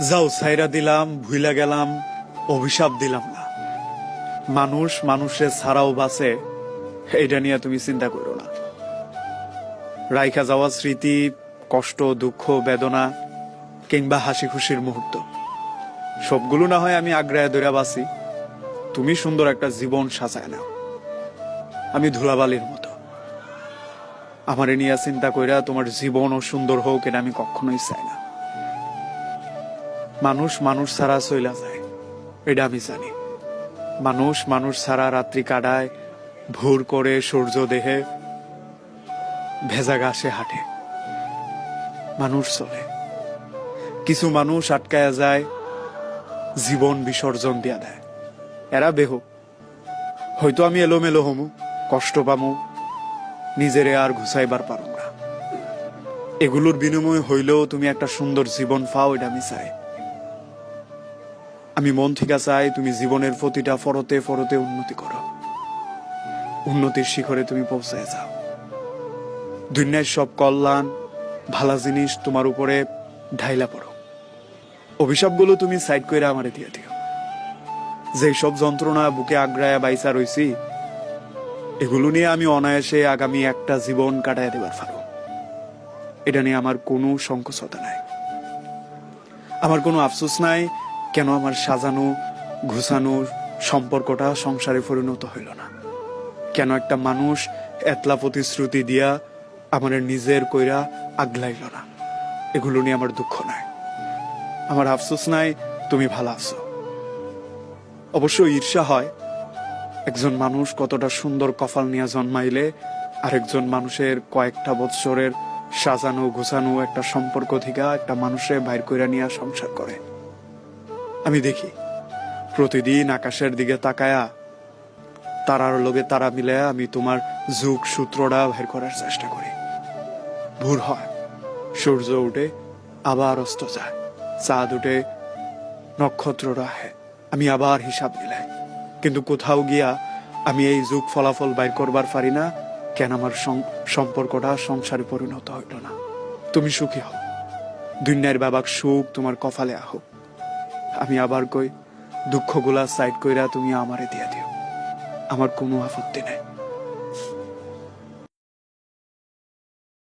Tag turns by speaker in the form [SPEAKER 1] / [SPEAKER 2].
[SPEAKER 1] যাও ছাইরা দিলাম, ভুইলা গেলাম, অভিশাপ দিলাম না। মানুষ মানুষে ছাড়াও বাঁচে, এইটা নিয়ে তুমি চিন্তা করো না। রাইখা যাওয়া স্মৃতি, কষ্ট, দুঃখ, বেদনা কিংবা হাসি খুশির মুহূর্ত, সবগুলো না হয় আমি আগ্রায় ধরে বাঁচি। তুমি সুন্দর একটা জীবন সাজায় নাও। আমি ধুলাবালির মতো। আমারে নিয়ে চিন্তা কইরা তোমার জীবনও সুন্দর হোক, এটা আমি কখনোই চাই না। মানুষ মানুষ ছাড়া চইলা যায়, এটা আমি জানি। মানুষ মানুষ ছাড়া রাত্রি কাটায়, ভোর করে সূর্য দেহে, ভেজা ঘাসে হাঁটে। মানুষ চলে, কিছু মানুষ আটকায়া যায়, জীবন বিসর্জন দিয়া দেয়। এরা বেহ, হয়তো আমি এলোমেলো হমু, কষ্ট পামু, নিজেরে আর ঘুষাইবার পারো না। এগুলোর বিনিময়ে হইলেও তুমি একটা সুন্দর জীবন পাও, এটা আমি চাই। আমি মন থেকে চাই তুমি জীবনের প্রতিটা ফরতে ফরতে উন্নতি করো, উন্নতির শিখরে তুমি পৌঁছায় যাও। দুনিয়ার সব কল্যাণ, ভালো জিনিস তোমার উপরে ঢাইলা পড়ো। অভিশাপগুলো তুমি সাইড করে আমারে দিয়ে দিও। যেই সব যন্ত্রণা বুকে আগ্রায়া বাইসা রইছি, এগুলো নিয়ে আমি অনায়াসে আগামী একটা জীবন কাটায় দেবার পারো। এটা নিয়ে আমার কোনো সংকোচতা নাই, আমার কোনো আফসোস নাই। কেন আমার সাজানো ঘুষানো সম্পর্কটা সংসারে পরিণত হইল না? কেন একটা মানুষ এতলা প্রতিশ্রুতি দিয়া আমার নিজের কইরা আগলাইল না? এগুলো নিয়ে আমার দুঃখ নাই, আমার আফসোস নাই। তুমি ভালো আছো। অবশ্য ঈর্ষা হয়, একজন মানুষ কতটা সুন্দর কপাল নিয়ে জন্মাইলে আরেকজন মানুষের কয়েকটা বৎসরের সাজানো ঘুষানো একটা সম্পর্ক থেকে একটা মানুষের বাইর কইরা নিয়ে সংসার করে। আমি দেখি প্রতিদিন আকাশের দিকে তাকায়া তারার লগে তারা মিলে আমি তোমার যুগ সূত্রটা বের করার চেষ্টা করি। ভোর হয়, সূর্য উঠে আবার অস্ত যায়, চাঁদ উঠে, নক্ষত্ররা আহে, আমি আবার হিসাব মিলাই। কিন্তু কোথাও গিয়া আমি এই যুগ ফলাফল বাইর করবার পারি না। কেন আমার সম্পর্কটা সংসারে পরিণত হইল না? তুমি সুখী হও, দুনিয়ার বাবাক সুখ তোমার কপালে আহ। আমি আবার কই, দুঃখগুলা সাইড কইরা তুমি আমারে দিয়ে দিও, আমার কোনো আপত্তি নেই।